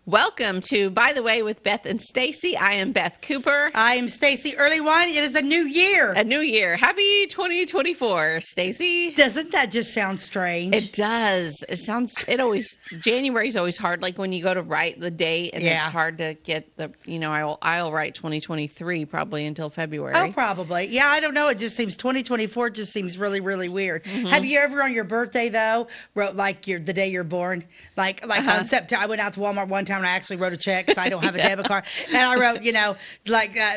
Welcome to By the Way with Beth and Stacey. I am Beth Cooper. I am Stacey Early Wine. It is a new year. A new year. Happy 2024, Stacey. Doesn't that just sound strange? It does. January's always hard. Like when you go to write the date and it's hard to get I'll write 2023 probably until February. Oh, probably. Yeah, I don't know. It just seems 2024 just seems really, really weird. Mm-hmm. Have you ever on your birthday though wrote like the day you're born? Like on September, I went out to Walmart one time and I actually wrote a check because I don't have a debit card. And I wrote,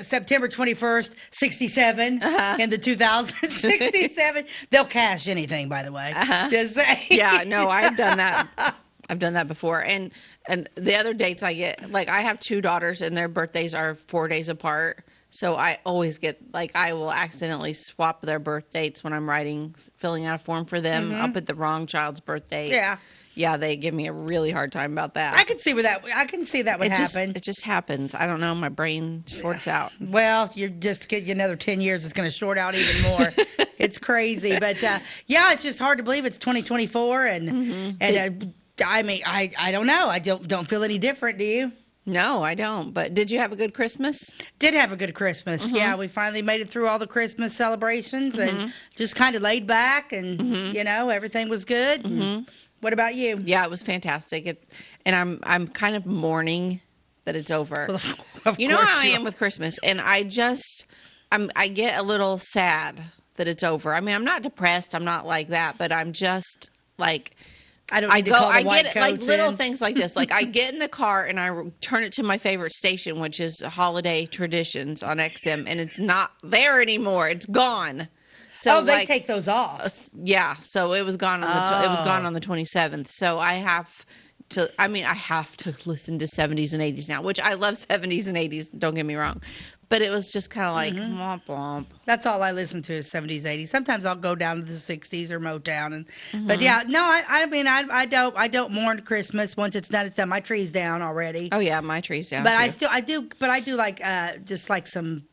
September 21st, 67 in the 2067. They'll cash anything, by the way. Just saying. Yeah, no, I've done that. I've done that before. And the other dates I get, like I have two daughters and their birthdays are 4 days apart. So I always get, I will accidentally swap their birth dates when I'm filling out a form for them. I'll put the wrong child's birth date. Yeah. Yeah, they give me a really hard time about that. I can see would happen. It just happens. I don't know. My brain shorts out. Well, you just get another 10 years. It's going to short out even more. It's crazy. But, it's just hard to believe it's 2024. I don't know. I don't feel any different. Do you? No, I don't. But did you have a good Christmas? Did have a good Christmas. Yeah, we finally made it through all the Christmas celebrations and just kind of laid back and, everything was good. What about you? Yeah, it was fantastic. And I'm kind of mourning that it's over. Well, you know how I am with Christmas. And I get a little sad that it's over. I mean, I'm not depressed. I'm not like that. But I'm just like... I get like little things like this. Like I get in the car and I turn it to my favorite station, which is Holiday Traditions on XM, and it's not there anymore. It's gone. So they take those off. Yeah. So it was gone on the 27th. So I have to listen to 70s and 80s now, which I love 70s and 80s. Don't get me wrong. But it was just kind of like, womp womp. That's all I listen to is 70s, 80s. Sometimes I'll go down to the 60s or Motown. But yeah, no, I don't mourn Christmas. Once it's done, it's done. My tree's down already. Oh yeah, my tree's down. But too. I do like just like some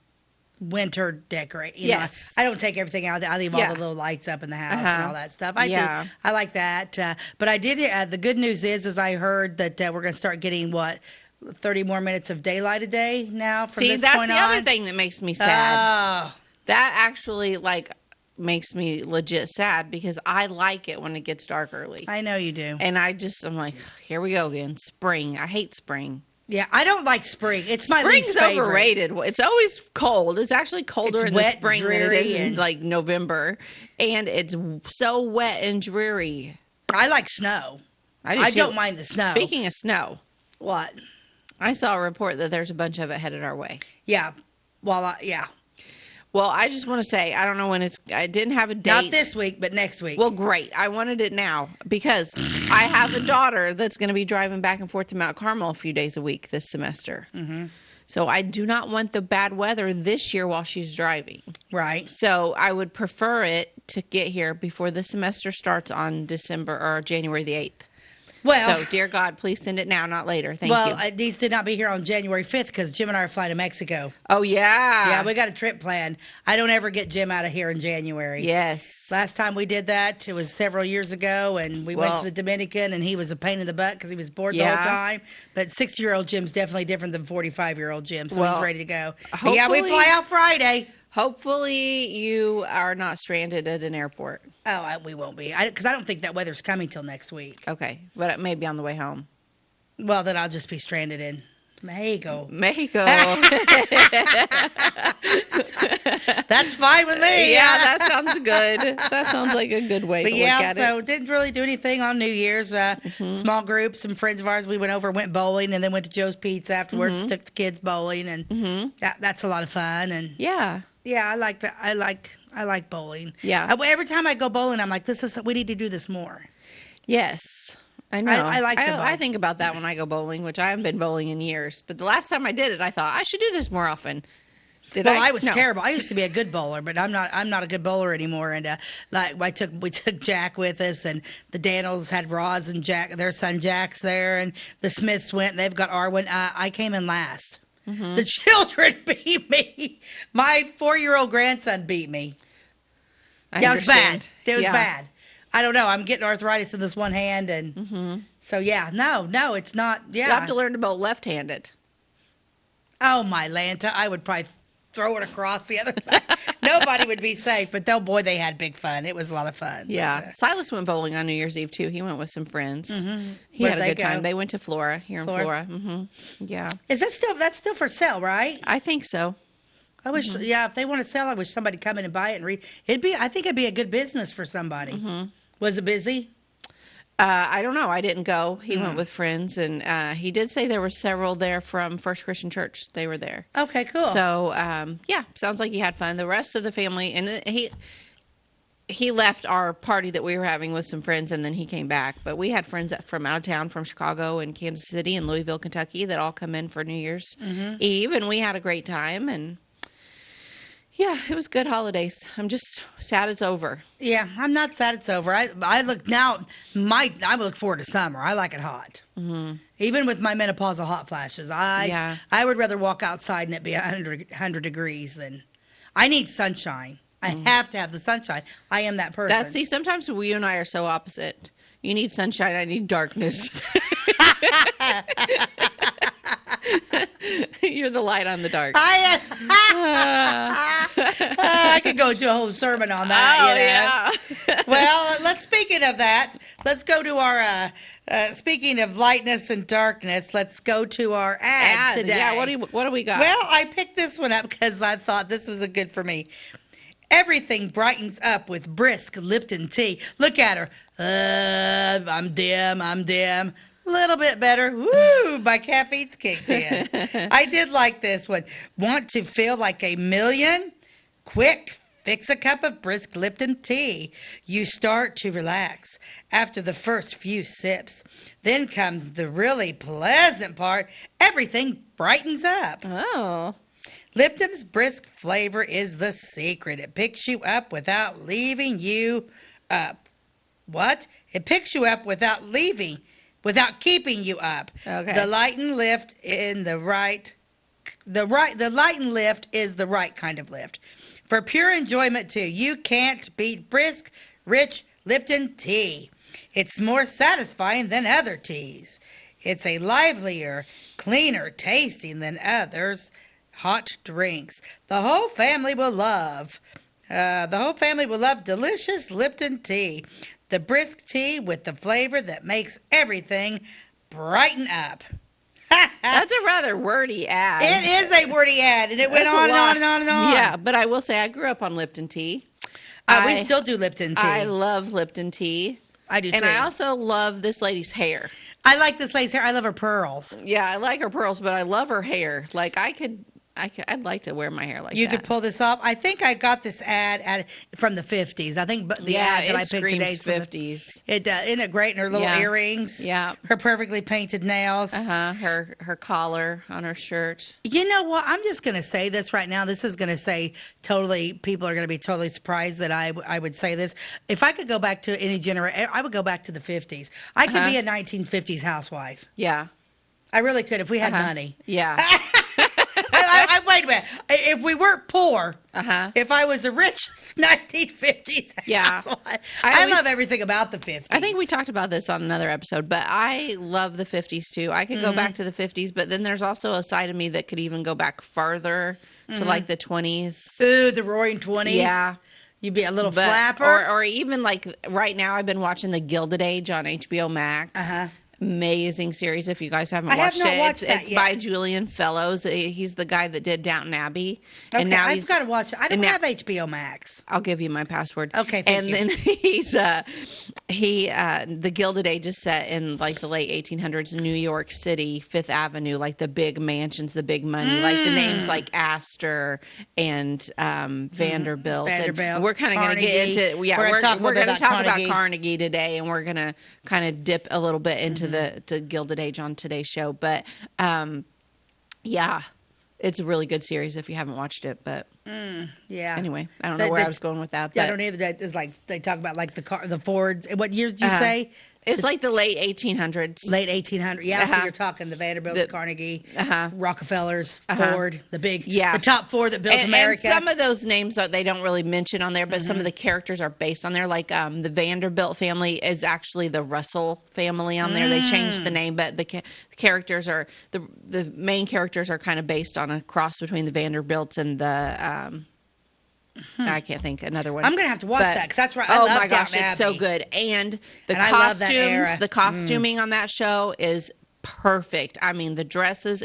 winter decorate. Yes. I don't take everything out. I leave all the little lights up in the house and all that stuff. I do. I like that. But I did. The good news is I heard that we're going to start getting 30 more minutes of daylight a day now from this point on. See, that's the other thing that makes me sad. Oh. That actually, makes me legit sad because I like it when it gets dark early. I know you do. And I'm like, here we go again. Spring. I hate spring. Yeah, I don't like spring. It's my least favorite. Spring's overrated. It's always cold. It's actually colder in the spring than it is in, November. And it's so wet and dreary. I like snow. I don't mind the snow. Speaking of snow. What? I saw a report that there's a bunch of it headed our way. Yeah. Well, yeah. Well, I just want to say, I don't know when I didn't have a date. Not this week, but next week. Well, great. I wanted it now because I have a daughter that's going to be driving back and forth to Mount Carmel a few days a week this semester. So I do not want the bad weather this year while she's driving. Right. So I would prefer it to get here before the semester starts on January the 8th. Well, so, dear God, please send it now, not later. Thank you. Well, it needs to not be here on January 5th because Jim and I are flying to Mexico. Oh, yeah. Yeah, we got a trip planned. I don't ever get Jim out of here in January. Yes. Last time we did that, it was several years ago, and we went to the Dominican, and he was a pain in the butt because he was bored the whole time. But 60-year-old Jim's definitely different than 45-year-old Jim, so he's ready to go. But yeah, we fly out Friday. Hopefully you are not stranded at an airport. Oh, we won't be. Because I don't think that weather's coming till next week. Okay. But it may be on the way home. Well, then I'll just be stranded in Mexico. That's fine with me. Yeah, that sounds good. That sounds like a good way to look at it. So didn't really do anything on New Year's. Small group, some friends of ours, we went bowling and then went to Joe's Pizza afterwards, took the kids bowling, and that's a lot of fun. And yeah, I like that. I like bowling. Yeah. Every time I go bowling, I'm like, we need to do this more. Yes. I know. I like to bowl. I think about that when I go bowling, which I haven't been bowling in years. But the last time I did it, I thought I should do this more often. I was terrible. I used to be a good bowler, but I'm not a good bowler anymore. And we took Jack with us, and the Daniels had Roz and Jack, their son Jack's there, and the Smiths went. They've got Arwen. I came in last. The children beat me. My 4-year-old grandson beat me. It was bad. It was bad. I don't know. I'm getting arthritis in this one hand, and so yeah, no, it's not. Yeah, You have to learn to bowl left-handed. Oh my Lanta, I would probably throw it across the other side. Nobody would be safe, but they had big fun. It was a lot of fun. Yeah. But, Silas went bowling on New Year's Eve, too. He went with some friends. He Where'd had a they good time. go? They went to Flora, here in Flora. Yeah. is that that's still for sale, right? I think so. I wish, yeah, if they want to sell, I wish somebody come in and buy it and read. I think it'd be a good business for somebody. Was it busy? I don't know. I didn't go. He went with friends, and he did say there were several there from First Christian Church. They were there. Okay, cool. So, yeah, sounds like he had fun. The rest of the family, and he left our party that we were having with some friends, and then he came back. But we had friends from out of town, from Chicago and Kansas City and Louisville, Kentucky, that all come in for New Year's Eve, and we had a great time. And yeah, it was good holidays. I'm just sad it's over. Yeah, I'm not sad it's over. I look forward to summer. I like it hot. Even with my menopausal hot flashes, I would rather walk outside and it be 100 degrees than. I need sunshine. I have to have the sunshine. I am that person. Sometimes you and I are so opposite. You need sunshine. I need darkness. You're the light on the dark. I could go to a whole sermon on that. Yeah. Well, speaking of that, let's go to our. Speaking of lightness and darkness, let's go to our ad today. Yeah. What do we got? Well, I picked this one up because I thought this was a good for me. Everything brightens up with brisk Lipton tea. Look at her. I'm dim. Little bit better. Woo, my caffeine's kicked in. I did like this one. Want to feel like a million? Quick, fix a cup of brisk Lipton tea. You start to relax after the first few sips. Then comes the really pleasant part. Everything brightens up. Oh. Lipton's brisk flavor is the secret. It picks you up without leaving you up. What? It picks you up without keeping you up. Okay. The light and lift is the right kind of lift. For pure enjoyment too. You can't beat brisk, rich Lipton tea. It's more satisfying than other teas. It's a livelier, cleaner tasting than others hot drinks. The whole family will love delicious Lipton tea. The brisk tea with the flavor that makes everything brighten up. That's a rather wordy ad. It is a wordy ad, and it went on and on and on and on. Yeah, but I will say I grew up on Lipton tea. We still do Lipton tea. I love Lipton tea. I do too. And I also love this lady's hair. I like this lady's hair. I love her pearls. Yeah, I like her pearls, but I love her hair. Like I'd like to wear my hair like that. You could pull this off. I think I got this ad from the 50s. I think the ad that I picked today is 50s. Isn't it great? And her little earrings. Yeah. Her perfectly painted nails. Her collar on her shirt. You know what? I'm just going to say this right now. This is going to say people are going to be totally surprised that I would say this. If I could go back to any generation, I would go back to the 50s. I could be a 1950s housewife. Yeah. I really could if we had money. Yeah. Wait a minute. If we weren't poor, if I was a rich 1950s housewife, I love everything about the 50s. I think we talked about this on another episode, but I love the 50s too. I could go back to the 50s, but then there's also a side of me that could even go back farther to like the 20s. Ooh, the roaring 20s. Yeah. You'd be a little flapper. Or even like right now I've been watching The Gilded Age on HBO Max. Amazing series if you guys haven't watched it. It's by Julian Fellows. He's the guy that did Downton Abbey. Okay, and now I've got to watch it. I don't have HBO Max. I'll give you my password. Okay, thank you. And then The Gilded Age is set in like the late 1800s in New York City, Fifth Avenue, like the big mansions, the big money, like the names like Astor and Vanderbilt. And we're kind of going to get into we're going to talk about Carnegie today, and we're going to kind of dip a little bit into the Gilded Age on today's show. But yeah, it's a really good series if you haven't watched it. But anyway, I don't know where I was going with that. But I don't either. It's like they talk about like the Fords. What year did you say? It's like the late 1800s. Late 1800s. Yeah, so you're talking the Vanderbilts, Carnegie, Rockefellers, Ford, the top four that built America. And some of those names they don't really mention on there, but some of the characters are based on there. Like the Vanderbilt family is actually the Russell family on there. They changed the name, but the characters are the main characters are kind of based on a cross between the Vanderbilts and the. I can't think another one. I'm gonna have to watch that because that's right. Oh my gosh, it's so good, and costumes, the costuming on that show is perfect. I mean, the dresses.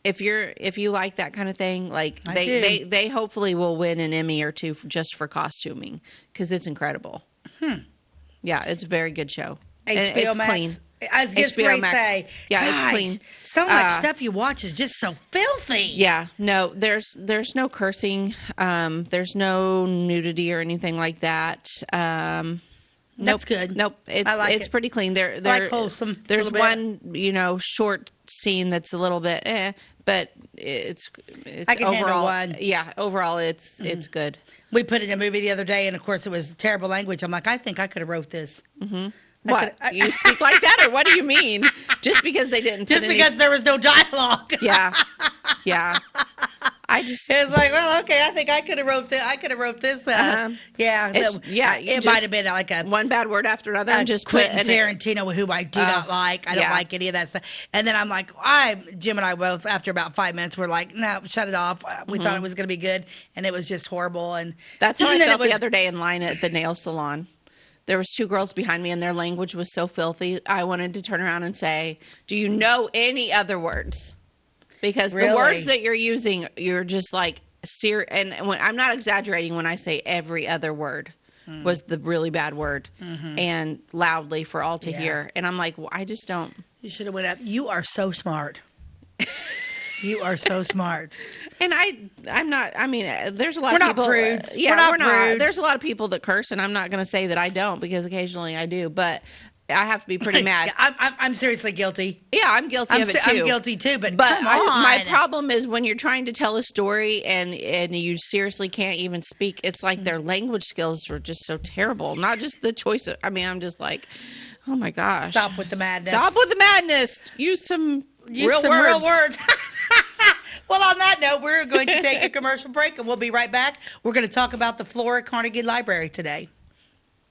If you like that kind of thing, like they hopefully will win an Emmy or two just for costuming because it's incredible. Yeah, it's a very good show. HBO Max. Clean. I was just going to say, it's clean. So much stuff you watch is just so filthy. Yeah, no, there's no cursing. There's no nudity or anything like that. That's good. Nope, it's pretty clean. I like wholesome. There's one short scene that's a little bit but it's I can overall one. Yeah, overall it's good. We put in a movie the other day, and of course it was terrible language. I'm like, I think I could have wrote this. What? You speak like that, or what do you mean? Just because they didn't? Just because there was no dialogue. Yeah. It was like, well, okay, I think I could have wrote this. It might have been like a one bad word after another, and just Quentin Tarantino, who I do not like. I don't like any of that stuff. And then I'm like, Jim and I both, after about 5 minutes, were like, no, shut it off. We thought it was going to be good, and it was just horrible. And that's how I felt the other day in line at the nail salon. There was two girls behind me, and their language was so filthy. I wanted to turn around and say, do you know any other words? Because the words that you're using, you're just like, and I'm not exaggerating when I say every other word was the really bad word and loudly for all to hear. And I'm like, well, I just don't. You should have went up. You are so smart. You are so smart. And I'm not, I mean, there's a lot of people. We're not prudes. We're not prudes. There's a lot of people that curse, and I'm not going to say that I don't, because occasionally I do, but I have to be pretty mad. I'm seriously guilty. Yeah, I'm guilty of it too. I'm guilty too, but come on. My problem is when you're trying to tell a story and you seriously can't even speak, it's like their language skills are just so terrible. Not just the choice of, I'm just like, oh my gosh. Stop with the madness. Stop with the madness. Use some real words. Well, on that note, we're going to take a commercial break, and we'll be right back. We're going to talk about the Flora Carnegie Library today.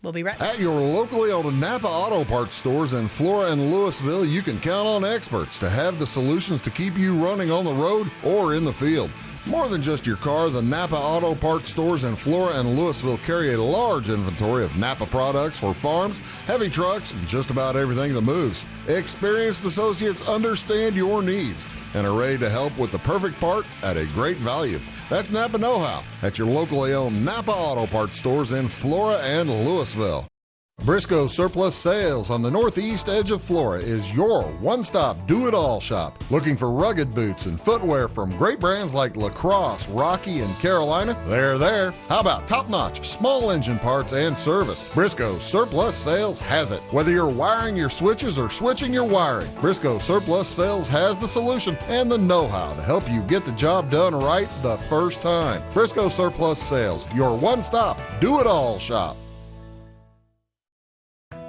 We'll be right back. At your locally owned Napa Auto Parts stores in Flora and Louisville, you can count on experts to have the solutions to keep you running on the road or in the field. More than just your car, the Napa Auto Parts stores in Flora and Louisville carry a large inventory of Napa products for farms, heavy trucks, and just about everything that moves. Experienced associates understand your needs and are ready to help with the perfect part at a great value. That's Napa Know-How at your locally owned Napa Auto Parts stores in Flora and Louisville. Briscoe Surplus Sales on the northeast edge of Flora is your one-stop do-it-all shop. Looking for rugged boots and footwear from great brands like Lacrosse, Rocky, and Carolina? They're there. How about top-notch small engine parts and service? Briscoe Surplus Sales has it. Whether you're wiring your switches or switching your wiring, Briscoe Surplus Sales has the solution and the know-how to help you get the job done right the first time. Briscoe Surplus Sales, your one-stop do-it-all shop.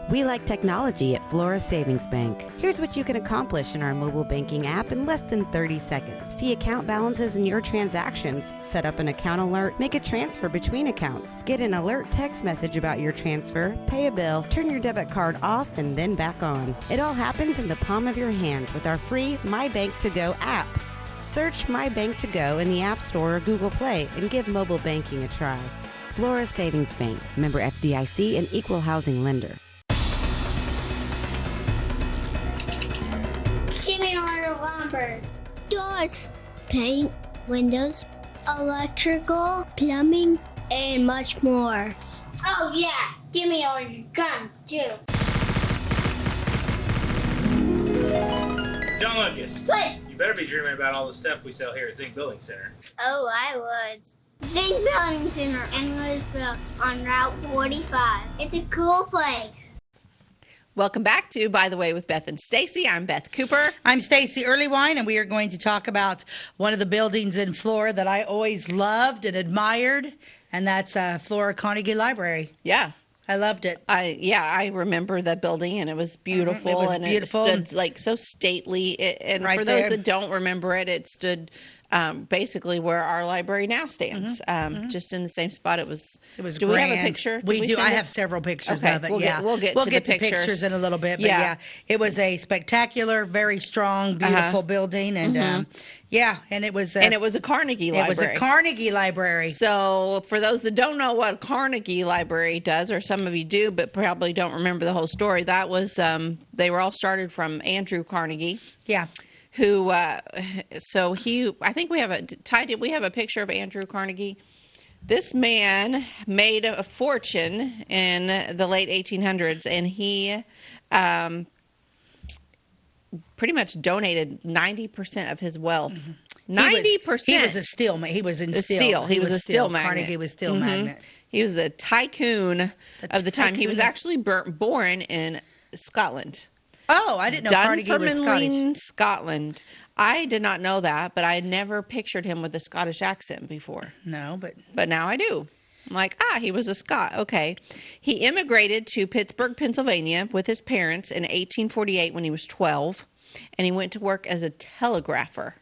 We like technology at Flora Savings Bank. Here's what you can accomplish in our mobile banking app in less than 30 seconds. See account balances in your transactions, set up an account alert, make a transfer between accounts, get an alert text message about your transfer, pay a bill, turn your debit card off and then back on. It all happens in the palm of your hand with our free My Bank to Go app. Search My Bank to Go in the App Store or Google Play and give mobile banking a try. Flora Savings Bank, member FDIC and equal housing lender. Doors, paint, windows, electrical, plumbing, and much more. Oh yeah, give me all your guns too. John Lucas. What? You better be dreaming about all the stuff we sell here at Zink Building Center. Oh, I would. Zink Building Center in Louisville on Route 45. It's a cool place. Welcome back to By the Way with Beth and Stacey. I'm Beth Cooper. I'm Stacey Earlywine, and we are going to talk about one of the buildings in Flora that I always loved and admired, and that's Flora Carnegie Library. Yeah. I loved it. I remember that building, and it was beautiful. It was and beautiful. It stood like so stately. And Right for those there. that don't remember it, it stood basically where our library now stands, just in the same spot. It was. Do grand. we have a picture? Did We do. send I it? have several pictures Okay, of it. we'll get to the pictures in a little bit. But Yeah. it was a spectacular, very strong, beautiful building, and and it was. And it was a Carnegie library. It was a Carnegie library. So, for those that don't know what Carnegie Library does, or some of you do, but probably don't remember the whole story, that was they were all started from Andrew Carnegie. Yeah. Who? So he, I think we have a Ty. Did we have a picture of Andrew Carnegie? This man made a fortune in the late 1800s, and he pretty much donated 90% of his wealth. 90%. He was a steel man. He was in steel. He was a steel magnate. Carnegie was steel magnet. He was the tycoon of the time. He was actually born in Scotland. Oh, I didn't know Carnegie was Scottish. Dunfermline, Scotland. I did not know that, but I had never pictured him with a Scottish accent before. No, But now I do. I'm like, he was a Scot. Okay. He immigrated to Pittsburgh, Pennsylvania with his parents in 1848 when he was 12, and he went to work as a telegrapher.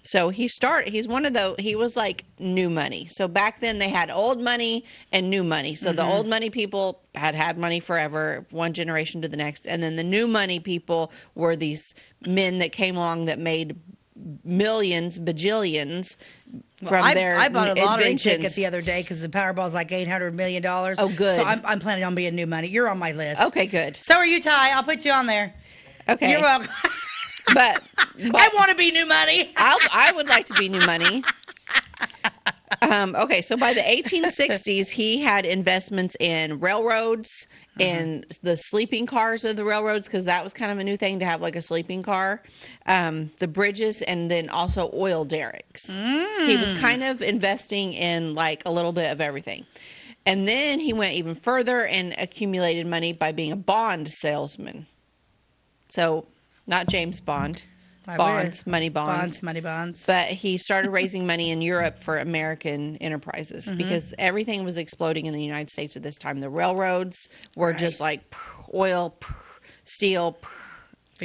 So he was like new money. So back then they had old money and new money. So the old money people had money forever, one generation to the next. And then the new money people were these men that came along that made millions, bajillions from their I bought a lottery inventions. ticket the other day because the Powerball's like $800 million. Oh, good. So I'm planning on being new money. You're on my list. Okay, good. So are you, Ty. I'll put you on there. Okay. You're welcome. But I want to be new money. I would like to be new money. Okay, so by the 1860s, he had investments in railroads, in the sleeping cars of the railroads, because that was kind of a new thing to have like a sleeping car, the bridges, and then also oil derricks. He was kind of investing in like a little bit of everything. And then he went even further and accumulated money by being a bond salesman. So not James Bond. Bonds, money bonds. Money bonds. But he started raising money in Europe for American enterprises because everything was exploding in the United States at this time. The railroads were just like oil, steel.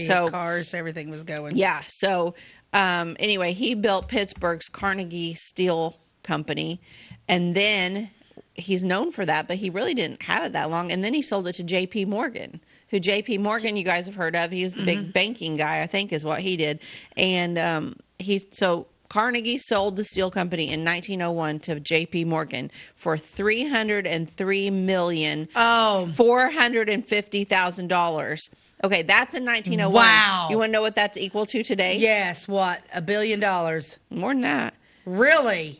Cars, everything was going. Yeah. So anyway, he built Pittsburgh's Carnegie Steel Company, and then he's known for that, but he really didn't have it that long. And then he sold it to J.P. Morgan, who J.P. Morgan you guys have heard of. He was the big banking guy, I think, is what he did. And so Carnegie sold the steel company in 1901 to J.P. Morgan for $303,450,000. Okay, that's in 1901. Wow. You want to know what that's equal to today? Yes, what? $1 billion. More than that. Really?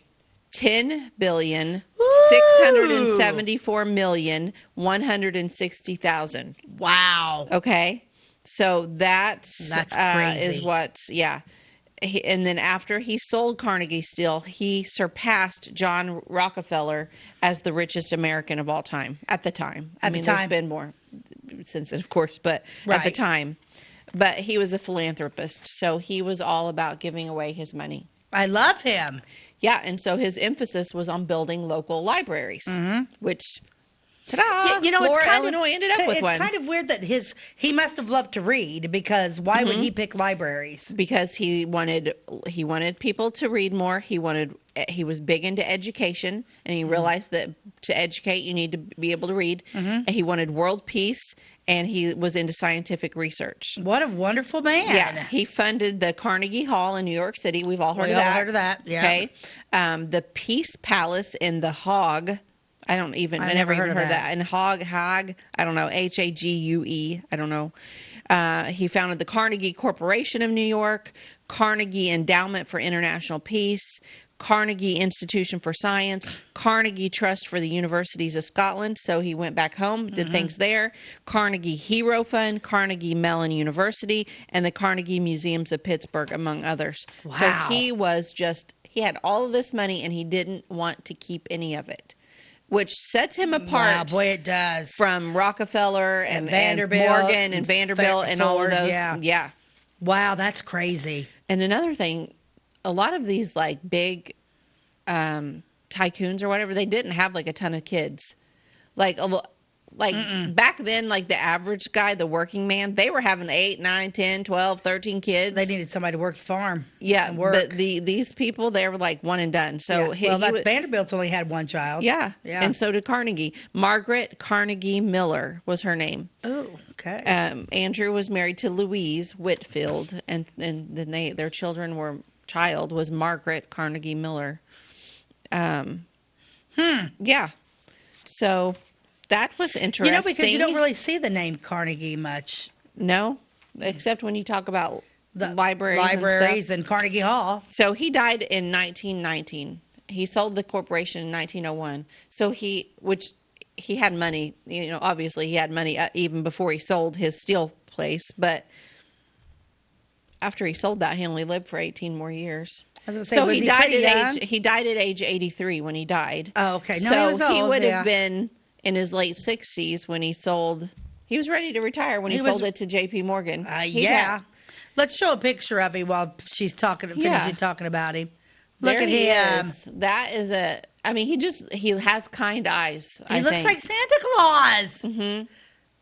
$10,674,160,000. Wow. Okay, so that's crazy. Is what, yeah. And then after he sold Carnegie Steel, he surpassed John Rockefeller as the richest American of all time at the time. There's been more since then, of course, but at the time. But he was a philanthropist, so he was all about giving away his money. I love him. Yeah, and so his emphasis was on building local libraries, which, ta-da, Flora, Illinois ended up with one. It's kind of weird that he must have loved to read, because why would he pick libraries? Because he wanted people to read more. He was big into education, and he realized that to educate you need to be able to read. And he wanted world peace, and he was into scientific research. What a wonderful man. Yeah, he funded the Carnegie Hall in New York City. We've all heard of that. We all heard of that, yeah. Okay. The Peace Palace in the Hague. I never even heard of that. And Hague, I don't know, Hague, I don't know. He founded the Carnegie Corporation of New York, Carnegie Endowment for International Peace, Carnegie Institution for Science, Carnegie Trust for the Universities of Scotland. So he went back home, did things there. Carnegie Hero Fund, Carnegie Mellon University, and the Carnegie Museums of Pittsburgh, among others. Wow. So he had all of this money, and he didn't want to keep any of it, which sets him apart. Wow, boy, it does. From Rockefeller and Vanderbilt, Morgan and Vanderbilt and all of those. Yeah. Wow, that's crazy. And another thing, a lot of these like big tycoons or whatever, they didn't have like a ton of kids. Like back then, like the average guy, the working man, they were having 8, 9, 10, 12, 13 kids. They needed somebody to work the farm. Yeah, and work. but these people, they were like one and done. So Vanderbilt's only had one child. Yeah, and so did Carnegie. Margaret Carnegie Miller was her name. Oh, okay. Andrew was married to Louise Whitfield, and then their child was Margaret Carnegie Miller. Yeah. So that was interesting. Because you don't really see the name Carnegie much. No, except when you talk about The libraries and Carnegie Hall. So he died in 1919. He sold the corporation in 1901. So he had money, obviously he had money even before he sold his steel place. But after he sold that, he only lived for 18 more years. I was going to say, he died at age 83 when he died. Oh, okay. No, so he was old, he would have been in his late 60s when he sold. He was ready to retire when he sold it to J.P. Morgan. Let's show a picture of him while she's finishing talking about him. Look at him. That is he has kind eyes. He looks like Santa Claus. Mm-hmm.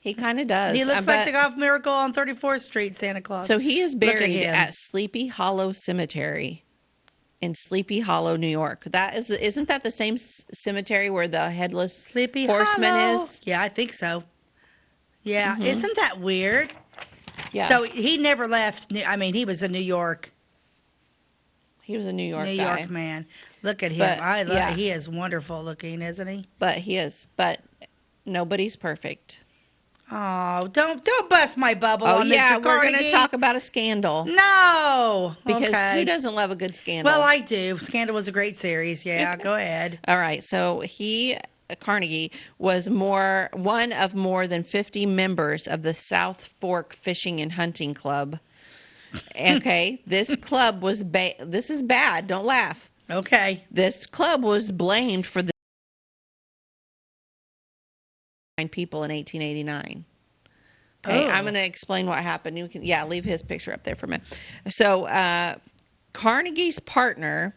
He kind of does. He looks like the Golf Miracle on 34th Street Santa Claus. So he is buried at Sleepy Hollow Cemetery in Sleepy Hollow, New York. Isn't that the same cemetery where the headless Sleepy horseman Hollow is? Yeah, I think so. Yeah, Isn't that weird? Yeah. So he never left. He was a New York. He was a New York man. Look at him. He is wonderful looking, isn't he? But he is. But nobody's perfect. Oh, don't bust my bubble on Mr. Carnegie. We're going to talk about a scandal. No. Because who doesn't love a good scandal? Well, I do. Scandal was a great series. Yeah, go ahead. All right. So Carnegie was one of more than 50 members of the South Fork Fishing and Hunting Club. Okay, this club was this is bad. Don't laugh. Okay. This club was blamed for the people in 1889. Okay, I'm going to explain what happened. You can leave his picture up there for a minute. So Carnegie's partner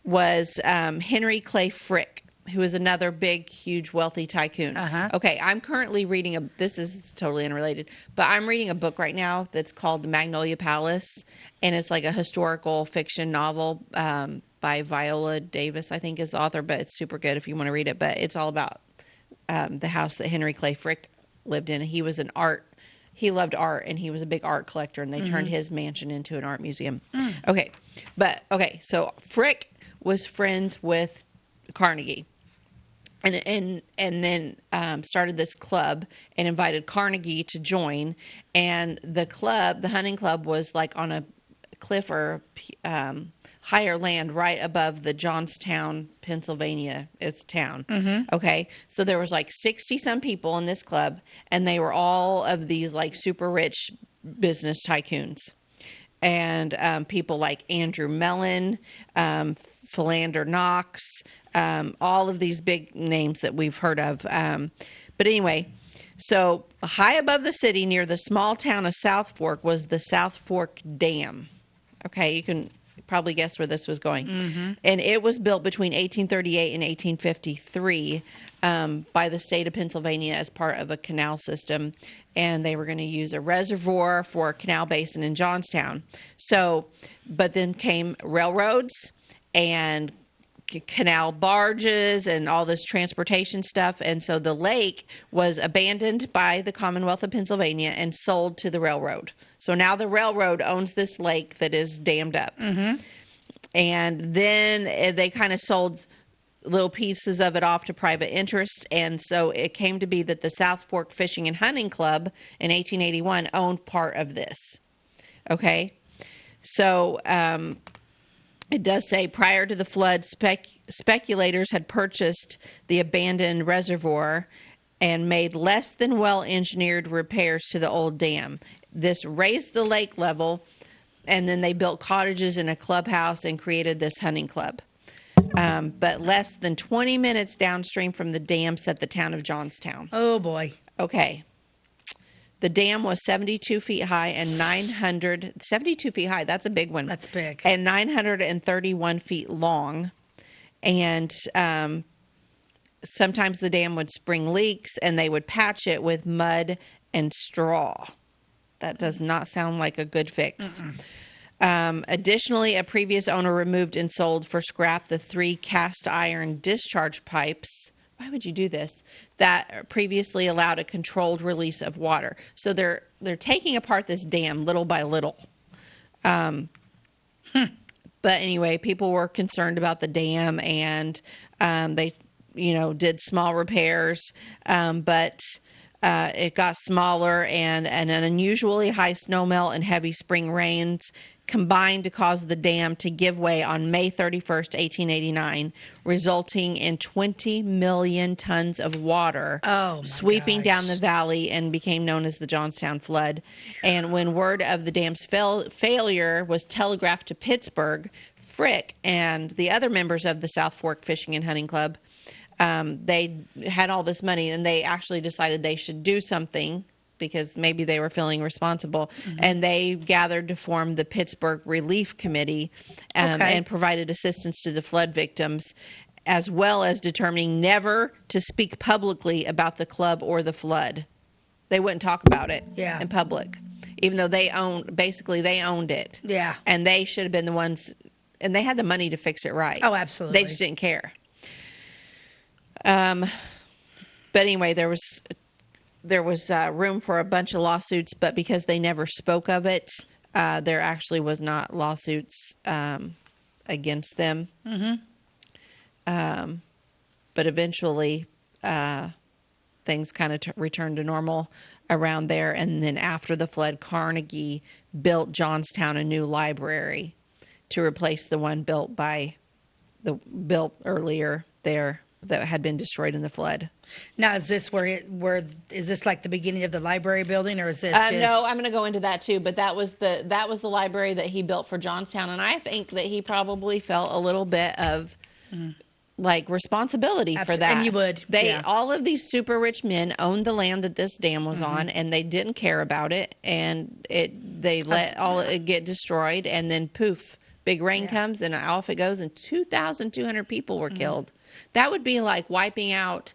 was Henry Clay Frick, who is another big, huge, wealthy tycoon. Okay, I'm currently reading this is totally unrelated, but I'm reading a book right now that's called The Magnolia Palace, and it's like a historical fiction novel by Viola Davis, I think is the author, but it's super good if you want to read it. But it's all about the house that Henry Clay Frick lived in. He loved art, and he was a big art collector, and they turned his mansion into an art museum. So Frick was friends with Carnegie. And then started this club and invited Carnegie to join. And the hunting club, was like on a cliff or higher land right above the Johnstown, Pennsylvania. It's town. Okay, so there was like 60-some people in this club, and they were all of these like super rich business tycoons. And people like Andrew Mellon, Philander Knox, all of these big names that we've heard of. But anyway, so high above the city near the small town of South Fork was the South Fork Dam. Okay, you can probably guess where this was going. And it was built between 1838 and 1853 by the state of Pennsylvania as part of a canal system. And they were going to use a reservoir for a canal basin in Johnstown. But then came railroads and canal barges and all this transportation stuff. And so the lake was abandoned by the Commonwealth of Pennsylvania and sold to the railroad. So now the railroad owns this lake that is dammed up. And then they kind of sold little pieces of it off to private interests. And so it came to be that the South Fork Fishing and Hunting Club in 1881 owned part of this. Okay. So, it does say prior to the flood, speculators had purchased the abandoned reservoir and made less than well-engineered repairs to the old dam. This raised the lake level, and then they built cottages and a clubhouse and created this hunting club. But less than 20 minutes downstream from the dam sat the town of Johnstown. Oh, boy. Okay. The dam was 72 feet high and 72 feet high. That's a big one. That's big. And 931 feet long. And sometimes the dam would spring leaks, and they would patch it with mud and straw. That does not sound like a good fix. Additionally, a previous owner removed and sold for scrap the 3 cast iron discharge pipes. Why would you do this? That previously allowed a controlled release of water. So they're taking apart this dam little by little. But anyway, people were concerned about the dam, and they, did small repairs. But it got smaller, and an unusually high snowmelt and heavy spring rains combined to cause the dam to give way on May 31st, 1889, resulting in 20 million tons of water sweeping down the valley, and became known as the Johnstown Flood. And when word of the dam's failure was telegraphed to Pittsburgh, Frick and the other members of the South Fork Fishing and Hunting Club, they had all this money, and they actually decided they should do something because maybe they were feeling responsible. And they gathered to form the Pittsburgh Relief Committee and provided assistance to the flood victims, as well as determining never to speak publicly about the club or the flood. They wouldn't talk about it in public, even though they owned it. Yeah. And they should have been the ones, and they had the money to fix it right. Oh, absolutely. They just didn't care. But anyway, there was room for a bunch of lawsuits, but because they never spoke of it, there actually was not lawsuits against them. But eventually, things kind of returned to normal around there. And then after the flood, Carnegie built Johnstown a new library to replace the one built earlier there that had been destroyed in the flood. Now, is this is this like the beginning of the library building, or is this No, I'm going to go into that too, but that was the library that he built for Johnstown, and I think that he probably felt a little bit of responsibility for that. And you would. All of these super rich men owned the land that this dam was on, and they didn't care about it, and they let all it get destroyed, and then poof, big rain comes and off it goes, and 2,200 people were killed. That would be like wiping out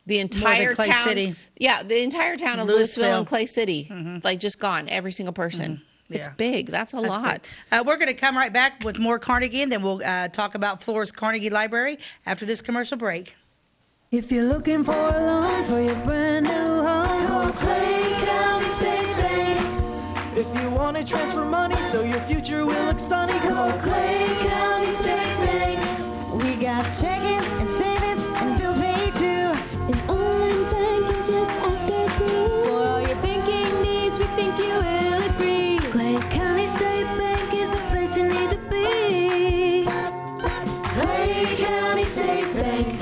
the entire Clay town. City. Yeah, the entire town of Louisville and Clay City. Like just gone, every single person. It's big. That's a lot. We're going to come right back with more Carnegie, and then we'll talk about Flora's Carnegie Library after this commercial break. If you're looking for a loan for your brand new home, call Clay County State Bank. If you want to transfer money so your future will look sunny, call Clay County State Bank. We got checking and savings and bill pay too. An online banking, just ask our crew. For all your banking needs, we think you will agree. Clay County State Bank is the place you need to be. Clay County State Bank.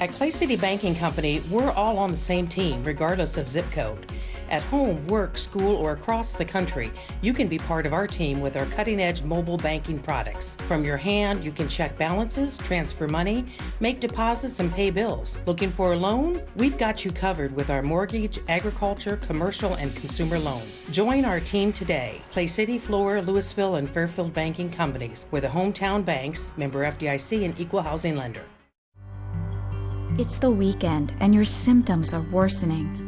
At Clay City Banking Company, we're all on the same team, regardless of zip code. At home, work, school, or across the country, you can be part of our team with our cutting-edge mobile banking products. From your hand, you can check balances, transfer money, make deposits, and pay bills. Looking for a loan? We've got you covered with our mortgage, agriculture, commercial, and consumer loans. Join our team today. Clay City, Flora, Louisville, and Fairfield Banking Companies. We're the hometown banks, member FDIC, and equal housing lender. It's the weekend, and your symptoms are worsening.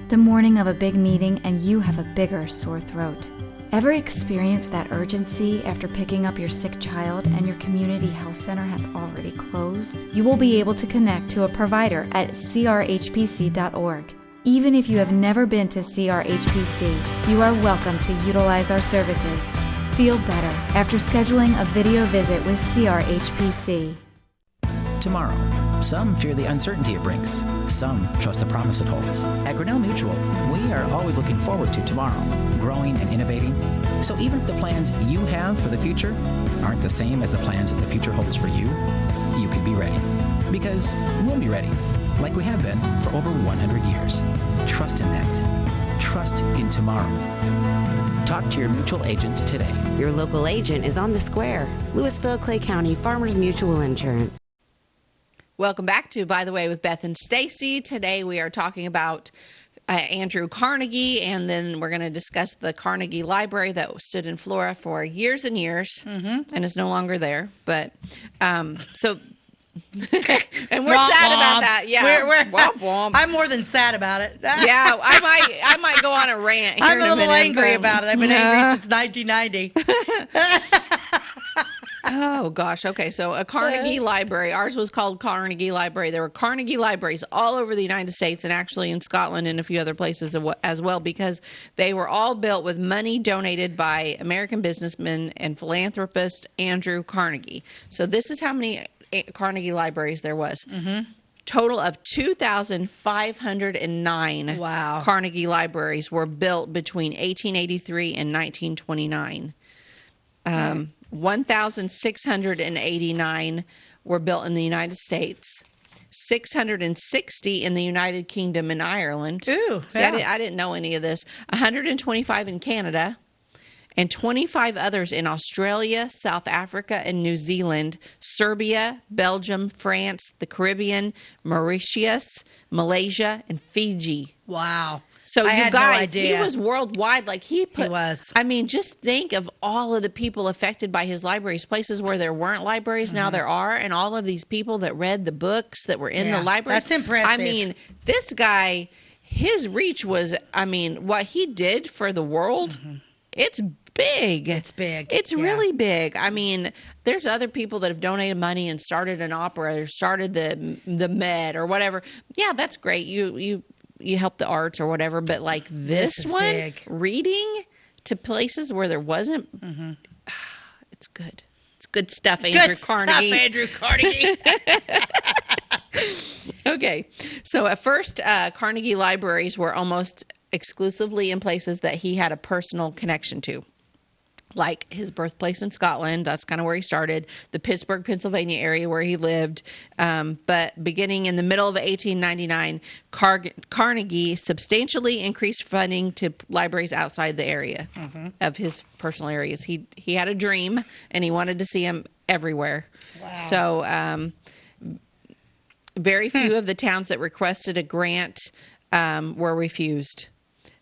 The morning of a big meeting, and you have a bigger sore throat. Ever experienced that urgency after picking up your sick child and your community health center has already closed? You will be able to connect to a provider at crhpc.org. Even if you have never been to CRHPC, you are welcome to utilize our services. Feel better after scheduling a video visit with CRHPC. Tomorrow. Some fear the uncertainty it brings. Some trust the promise it holds. At Grinnell Mutual, we are always looking forward to tomorrow, growing and innovating. So even if the plans you have for the future aren't the same as the plans that the future holds for you, you could be ready. Because we'll be ready, like we have been for over 100 years. Trust in that. Trust in tomorrow. Talk to your mutual agent today. Your local agent is on the square. Louisville, Clay County Farmers Mutual Insurance. Welcome back to By the Way with Beth and Stacey. Today we are talking about Andrew Carnegie, and then we're going to discuss the Carnegie Library that stood in Flora for years and years and is no longer there. But so And we're sad about that. Yeah, womp womp. I'm more than sad about it. Yeah, I might go on a rant. Here I'm in a little minute, angry but- about it. I've been angry since 1990. Oh, gosh. Okay, so a Carnegie Library. Ours was called Carnegie Library. There were Carnegie Libraries all over the United States and actually in Scotland and a few other places as well, because they were all built with money donated by American businessman and philanthropist Andrew Carnegie. So this is how many Carnegie Libraries there was. Mm-hmm. Total of 2,509 Carnegie Libraries were built between 1883 and 1929. 1,689 were built in the United States, 660 in the United Kingdom and Ireland. Ooh, See, I didn't know any of this. 125 in Canada, and 25 others in Australia, South Africa, and New Zealand, Serbia, Belgium, France, the Caribbean, Mauritius, Malaysia, and Fiji. Wow. So I you had guys, no he idea. was worldwide. Like he was. I mean, just think of all of the people affected by his libraries. Places where there weren't libraries, now there are, and all of these people that read the books that were in the library. That's impressive. I mean, this guy, his reach was. I mean, what he did for the world, it's big. It's big. It's really big. I mean, there's other people that have donated money and started an opera or started the Met or whatever. Yeah, that's great. You help the arts or whatever, but like this is one, big. reading to places where there wasn't, it's good. It's good stuff, Andrew Carnegie. Stuff, Andrew Carnegie. Okay, so at first, Carnegie Libraries were almost exclusively in places that he had a personal connection to. Like his birthplace in Scotland, that's kind of where he started, the Pittsburgh, Pennsylvania area where he lived. But beginning in the middle of 1899, Carnegie substantially increased funding to libraries outside the area of his personal areas. He had a dream, and he wanted to see them everywhere. Wow. So very few of the towns that requested a grant were refused.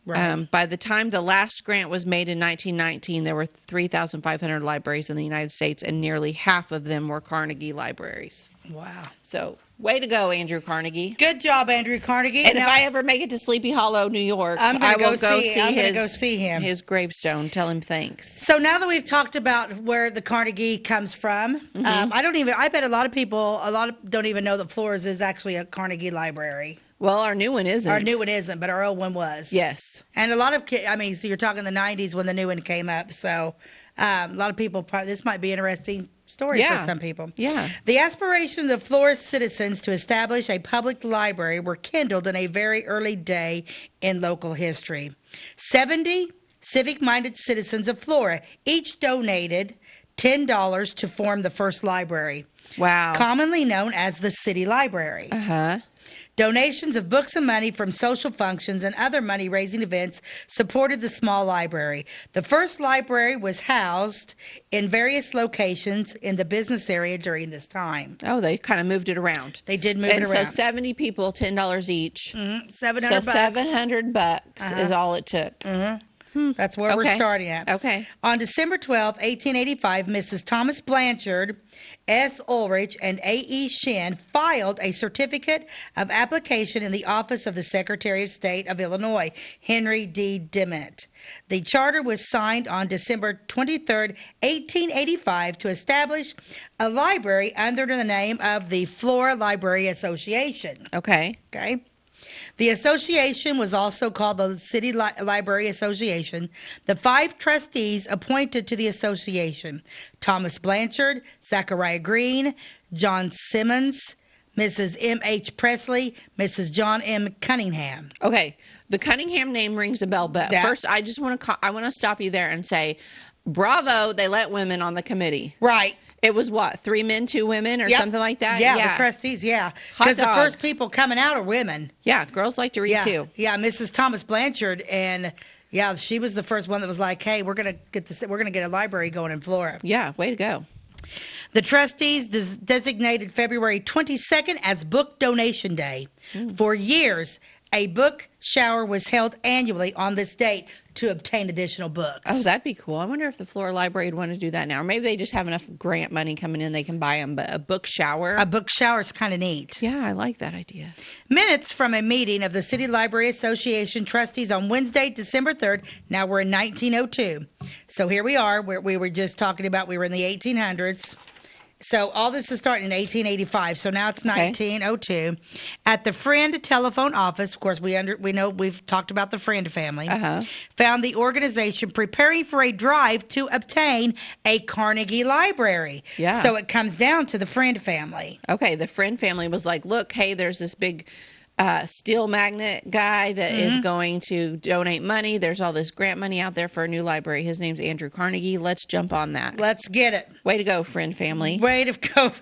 Right. By the time the last grant was made in 1919, there were 3,500 libraries in the United States, and nearly half of them were Carnegie Libraries. Wow. So, way to go, Andrew Carnegie. Good job, Andrew Carnegie. And if I ever make it to Sleepy Hollow, New York, I will go see him. His gravestone. Tell him thanks. So now that we've talked about where the Carnegie comes from, I bet a lot of people don't even know that Flora's is actually a Carnegie Library. Well, our new one isn't. Our new one isn't, but our old one was. Yes. And a lot of kids, so you're talking the 90s when the new one came up. So a lot of people, this might be an interesting story for some people. Yeah. The aspirations of Flora's citizens to establish a public library were kindled in a very early day in local history. 70 civic-minded citizens of Flora each donated $10 to form the first library. Wow. Commonly known as the City Library. Uh-huh. Donations of books and money from social functions and other money-raising events supported the small library. The first library was housed in various locations in the business area during this time. Oh, they kind of moved it around. They did move it around. And so 70 people, $10 each. $700. So $700 is all it took. That's where we're starting at. Okay. On December 12, 1885, Mrs. Thomas Blanchard, S. Ulrich, and A.E. Shin filed a certificate of application in the office of the Secretary of State of Illinois, Henry D. Dement. The charter was signed on December 23, 1885, to establish a library under the name of the Flora Library Association. Okay. The association was also called the City Library Association. The 5 trustees appointed to the association: Thomas Blanchard, Zachariah Green, John Simmons, Mrs. M.H. Presley, Mrs. John M. Cunningham. Okay. The Cunningham name rings a bell, but first I just want to stop you there and say, bravo, they let women on the committee. Right. It was what, 3 men, 2 women, or something like that? Yeah, the trustees, because the first people coming out are women. Yeah, girls like to read too. Yeah, Mrs. Thomas Blanchard, and she was the first one that was like, "Hey, we're gonna get a library going in Flora." Yeah, way to go. The trustees designated February 22nd as Book Donation Day. For years, A book shower was held annually on this date to obtain additional books. Oh, that'd be cool. I wonder if the Flora Library would want to do that now. Or maybe they just have enough grant money coming in they can buy them. But a book shower? A book shower is kind of neat. Yeah, I like that idea. Minutes from a meeting of the City Library Association trustees on Wednesday, December 3rd. Now we're in 1902. So here we are. We were just talking about we were in the 1800s. So all this is starting in 1885. So now it's 1902. At the Friend telephone office, of course, we know we've talked about the Friend family, found the organization preparing for a drive to obtain a Carnegie library. Yeah. So it comes down to the Friend family. Okay, the Friend family was like, look, hey, there's this big steel magnet guy that is going to donate money. There's all this grant money out there for a new library. His name's Andrew Carnegie. Let's jump on that. Let's get it. Way to go, Friend family. Way to go.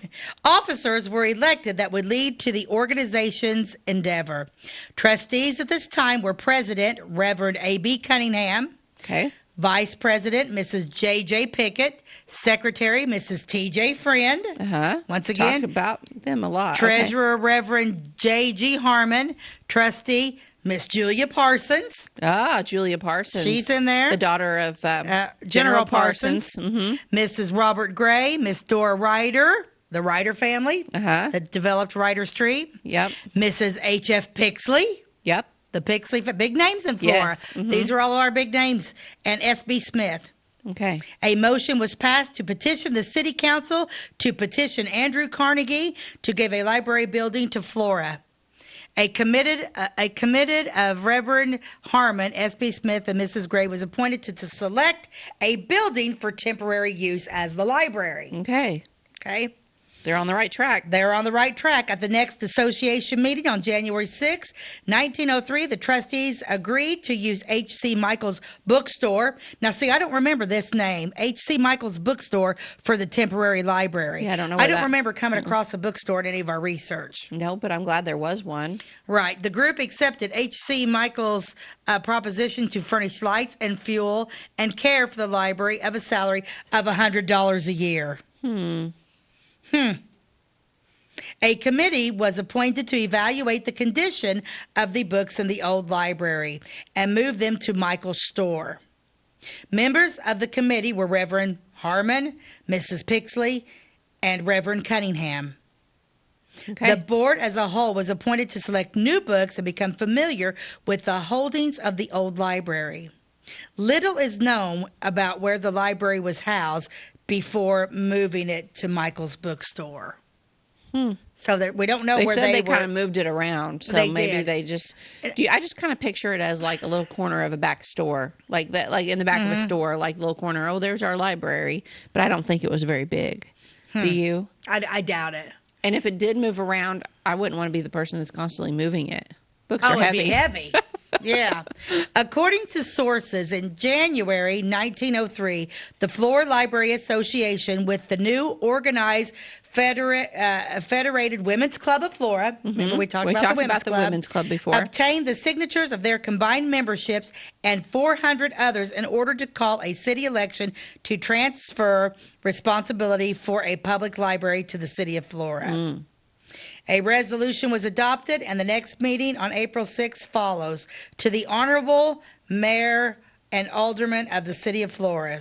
Officers were elected that would lead to the organization's endeavor. Trustees at this time were President Reverend A.B. Cunningham. Okay. Vice President, Mrs. J.J. Pickett. Secretary, Mrs. T.J. Friend. Once again. Talk about them a lot. Treasurer, Reverend J.G. Harmon. Trustee, Miss Julia Parsons. Ah, Julia Parsons. She's in there. The daughter of General Parsons. Mrs. Robert Gray. Miss Dora Ryder. The Ryder family that developed Ryder Street. Yep. Mrs. H.F. Pixley. Yep. The Pixley, big names in Flora. Yes. These are all our big names. And S.B. Smith. Okay. A motion was passed to petition the city council to petition Andrew Carnegie to give a library building to Flora. A committed of Reverend Harmon, S.B. Smith, and Mrs. Gray was appointed to select a building for temporary use as the library. Okay. Okay. They're on the right track. They're on the right track. At the next association meeting on January 6, 1903, the trustees agreed to use H.C. Michael's bookstore. Now, see, I don't remember this name, H.C. Michael's bookstore, for the temporary library. Yeah, I don't know. I don't remember coming across a bookstore in any of our research. No, but I'm glad there was one. Right. The group accepted H.C. Michael's proposition to furnish lights and fuel and care for the library of a salary of $100 a year. A committee was appointed to evaluate the condition of the books in the old library and move them to Michael's store. Members of the committee were Reverend Harmon, Mrs. Pixley, and Reverend Cunningham. Okay. The board as a whole was appointed to select new books and become familiar with the holdings of the old library. Little is known about where the library was housed before moving it to Michael's bookstore. So that we don't know where they were. kind of moved it around. So maybe they just. I just kind of picture it as like a little corner of a back store, like that, like in the back of a store, like little corner. Oh, there's our library, but I don't think it was very big. Do you? I doubt it. And if it did move around, I wouldn't want to be the person that's constantly moving it. Books are heavy. It'd be heavy. Yeah. According to sources, in January 1903, the Flora Library Association, with the new organized Federated Women's Club of Flora, remember we talked about the Women's Club before, obtained the signatures of their combined memberships and 400 others in order to call a city election to transfer responsibility for a public library to the city of Flora. A resolution was adopted, and the next meeting on April 6 follows, to the Honorable Mayor and Aldermen of the City of Flora.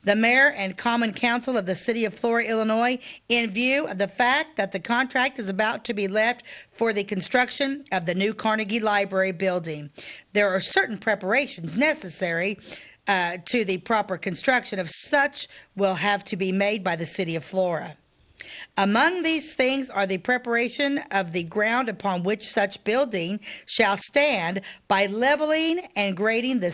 The Mayor and Common Council of the City of Flora, Illinois, in view of the fact that the contract is about to be left for the construction of the new Carnegie Library building. There are certain preparations necessary to the proper construction of such will have to be made by the City of Flora. Among these things are the preparation of the ground upon which such building shall stand by leveling and grading the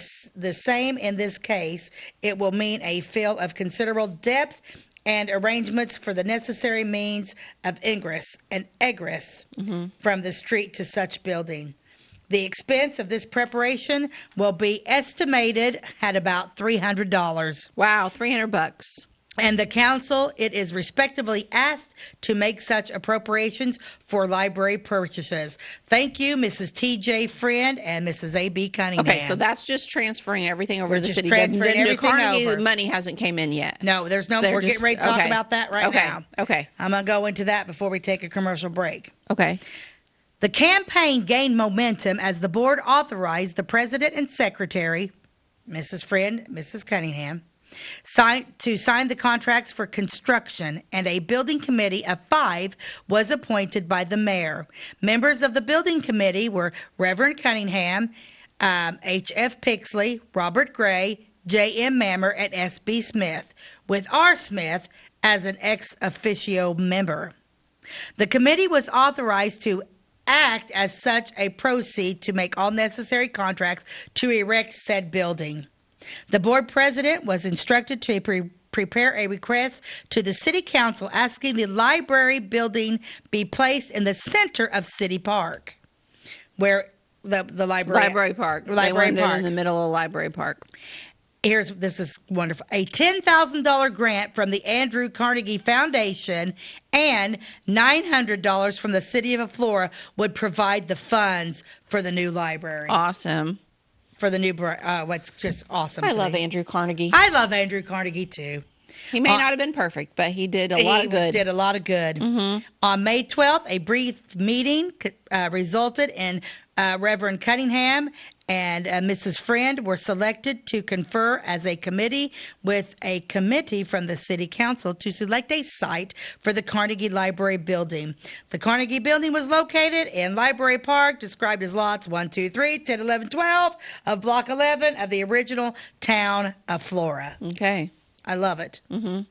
same. In this case, it will mean a fill of considerable depth and arrangements for the necessary means of ingress and egress from the street to such building. The expense of this preparation will be estimated at about $300. Wow, $300. And the council, it is respectively asked to make such appropriations for library purchases. Thank you, Mrs. T.J. Friend and Mrs. A.B. Cunningham. Okay, so that's just transferring everything over to the city. Transferring everything Carnegie, over. The money hasn't came in yet. No, there's no. We're getting ready to talk about that right now. Okay. I'm going to go into that before we take a commercial break. Okay. The campaign gained momentum as the board authorized the president and secretary, Mrs. Friend, Mrs. Cunningham, to sign the contracts for construction, and a building committee of 5 was appointed by the mayor. Members of the building committee were Reverend Cunningham, H.F. Pixley, Robert Gray, J.M. Mammer, and S.B. Smith, with R. Smith as an ex officio member. The committee was authorized to act as such a proceed to make all necessary contracts to erect said building. The board president was instructed to prepare a request to the city council asking the library building be placed in the center of City Park, where the Library Park. They wanted it in the middle of Library Park. This is wonderful. A $10,000 grant from the Andrew Carnegie Foundation and $900 from the city of Flora would provide the funds for the new library. Awesome. For the new, what's just awesome. I love Andrew Carnegie. I love Andrew Carnegie too. He may not have been perfect, but he did a lot of good. He did a lot of good. Mm-hmm. On May 12th, a brief meeting resulted in Reverend Cunningham and Mrs. Friend were selected to confer as a committee with a committee from the city council to select a site for the Carnegie Library building. The Carnegie building was located in Library Park, described as lots 1, 2, 3, 10, 11, 12 of Block 11 of the original town of Flora. Okay. I love it. Mm-hmm.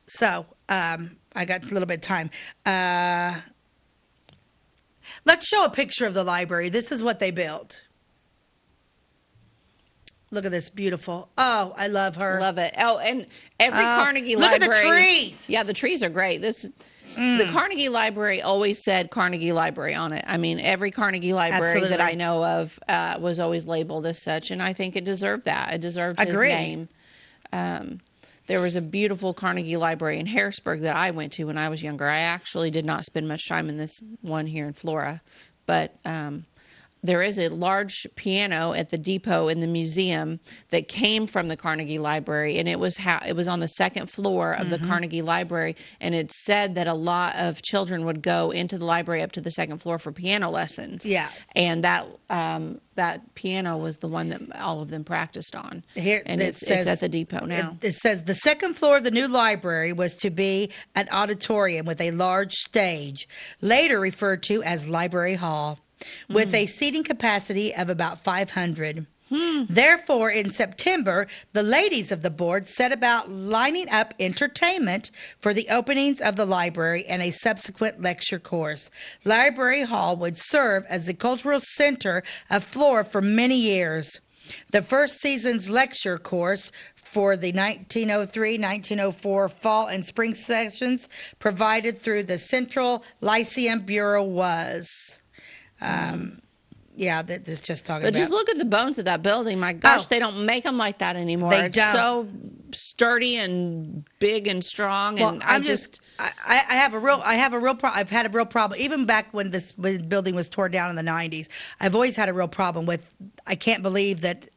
So, I got a little bit of time. Let's show a picture of the library. This is what they built. Look at this beautiful. Oh, I love her. Love it. Oh, and every Carnegie Library. Look at the trees. Yeah, the trees are great. The Carnegie Library always said Carnegie Library on it. I mean, every Carnegie Library that I know of was always labeled as such, and I think it deserved that. It deserved his name. There was a beautiful Carnegie Library in Harrisburg that I went to when I was younger. I actually did not spend much time in this one here in Flora, but there is a large piano at the depot in the museum that came from the Carnegie Library, and it was on the second floor of the Carnegie Library, and it said that a lot of children would go into the library up to the second floor for piano lessons. Yeah. And that piano was the one that all of them practiced on. It's at the depot now. It says the second floor of the new library was to be an auditorium with a large stage, later referred to as Library Hall, with a seating capacity of about 500. Therefore, in September, the ladies of the board set about lining up entertainment for the openings of the library and a subsequent lecture course. Library Hall would serve as the cultural center of Flora for many years. The first season's lecture course for the 1903-1904 fall and spring sessions provided through the Central Lyceum Bureau was... this just talking but about. Just look at the bones of that building. My gosh, they don't make them like that anymore. It's so sturdy and big and strong. Well, and I have a real problem. I've had a real problem even back when this building was torn down in the 90s. I've always had a real problem with. I can't believe it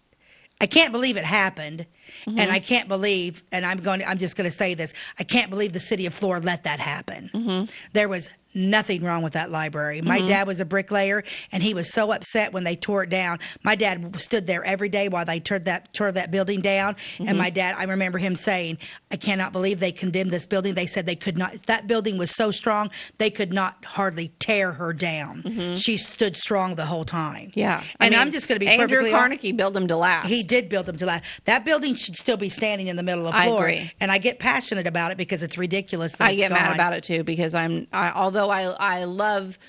happened. And I can't believe, and I'm just going to say this. I can't believe the city of Flora let that happen. There was nothing wrong with that library. My dad was a bricklayer, and he was so upset when they tore it down. My dad stood there every day while they tore that building down. And my dad, I remember him saying, I cannot believe they condemned this building. They said they could not. That building was so strong, they could not hardly tear her down. She stood strong the whole time. Yeah. I'm just going to be perfectly Andrew Carnegie built them to last. He did build them to last. That building should still be standing in the middle of Flora. I agree. And I get passionate about it because it's ridiculous that I get mad about it too because although I love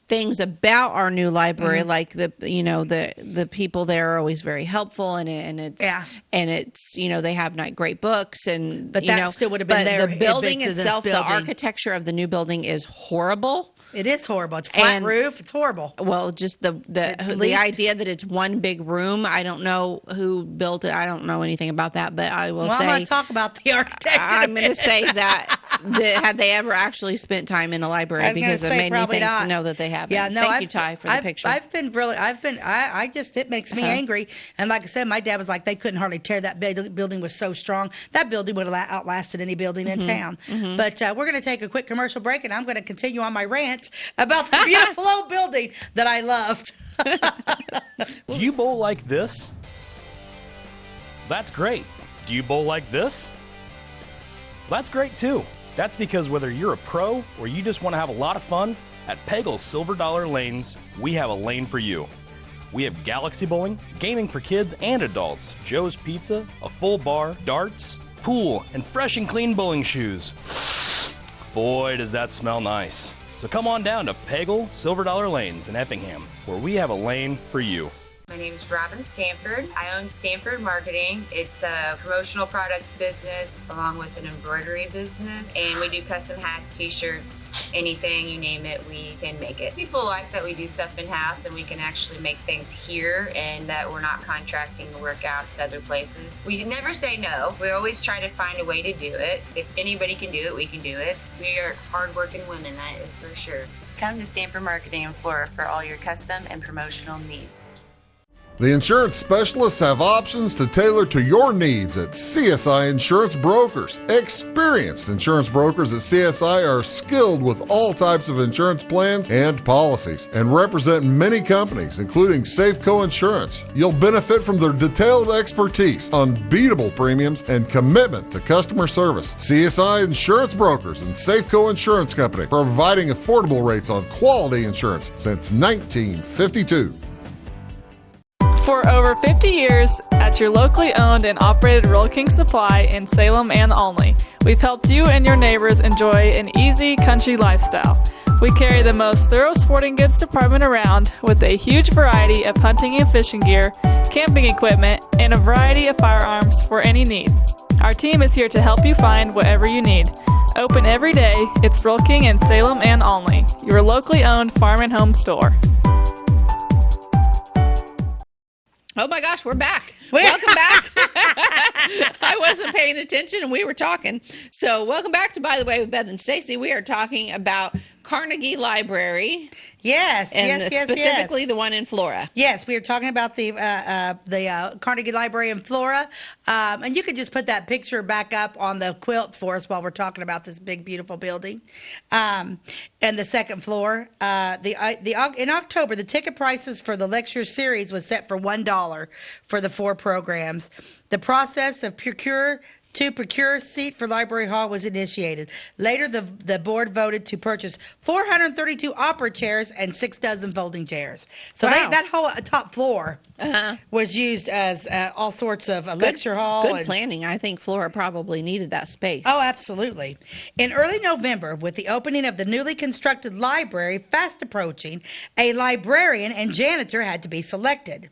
things about our new library, like the people there are always very helpful, and it's they have great books, but that still would have been there. The building itself, the architecture of the new building is horrible. It is horrible. It's flat roof. It's horrible. Well, just the idea that it's one big room. I don't know who built it. I don't know anything about that, but I will say. I'm going to talk about the architect. I'm going to say that had they ever actually spent time in a library, because it made me think know that they haven't. Yeah, no, Thank you, Ty, for the picture. It makes me angry. And like I said, my dad was like, they couldn't hardly tear that building was so strong. That building would have outlasted any building in town. But we're going to take a quick commercial break, and I'm going to continue on my rant about the beautiful old building that I loved. Do you bowl like this? That's great. Do you bowl like this? That's great too. That's because whether you're a pro or you just want to have a lot of fun, at Pegel's Silver Dollar Lanes, we have a lane for you. We have galaxy bowling, gaming for kids and adults, Joe's Pizza, a full bar, darts, pool, and fresh and clean bowling shoes. Boy, does that smell nice. So come on down to Pegel Silver Dollar Lanes in Effingham, where we have a lane for you. My name is Robin Stanford. I own Stanford Marketing. It's a promotional products business along with an embroidery business. And we do custom hats, t-shirts, anything, you name it, we can make it. People like that we do stuff in-house and we can actually make things here and that we're not contracting the work out to other places. We never say no. We always try to find a way to do it. If anybody can do it, we can do it. We are hardworking women, that is for sure. Come to Stanford Marketing in Flora for all your custom and promotional needs. The insurance specialists have options to tailor to your needs at CSI Insurance Brokers. Experienced insurance brokers at CSI are skilled with all types of insurance plans and policies and represent many companies, including Safeco Insurance. You'll benefit from their detailed expertise, unbeatable premiums, and commitment to customer service. CSI Insurance Brokers and Safeco Insurance Company, providing affordable rates on quality insurance since 1952. For over 50 years, at your locally owned and operated Royal King Supply in Salem and Olney, we've helped you and your neighbors enjoy an easy country lifestyle. We carry the most thorough sporting goods department around with a huge variety of hunting and fishing gear, camping equipment, and a variety of firearms for any need. Our team is here to help you find whatever you need. Open every day, it's Royal King in Salem and Olney, your locally owned farm and home store. Oh my gosh, we're back. Welcome back. I wasn't paying attention and we were talking. So welcome back to By the Way with Beth and Stacey. We are talking about Carnegie Library. Yes, specifically the one in Flora. Yes, we were talking about the Carnegie Library in Flora. And you could just put that picture back up on the quilt for us while we're talking about this big, beautiful building. And the second floor. In October, the ticket prices for the lecture series was set for $1 for the 4 programs. The process of procure a seat for Library Hall was initiated. Later, the board voted to purchase 432 opera chairs and 6 dozen folding chairs. So wow. that whole top floor was used as all sorts of a lecture hall. Good planning. I think Flora probably needed that space. Oh, absolutely. In early November, with the opening of the newly constructed library fast approaching, a librarian and janitor had to be selected.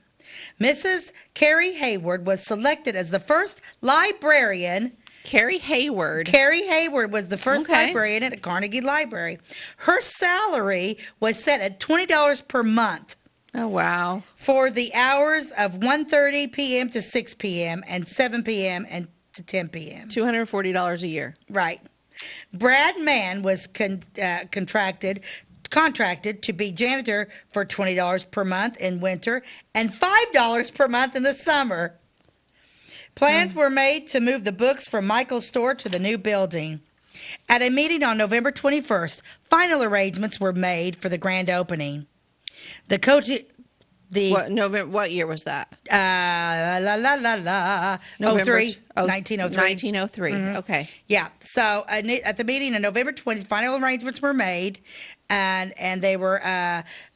Mrs. Carrie Hayward was selected as the first librarian. Carrie Hayward was the first librarian at a Carnegie Library. Her salary was set at $20 per month. Oh, wow. For the hours of 1:30 p.m. to 6 p.m. and 7 p.m. and to 10 p.m. $240 a year. Right. Brad Mann was contracted to be janitor for $20 per month in winter and $5 per month in the summer. Plans were made to move the books from Michael's store to the new building. At a meeting on November 21st, final arrangements were made for the grand opening. What year was that? 1903. 1903. Mm-hmm. Okay. Yeah. So at the meeting on November 20th, final arrangements were made, and they were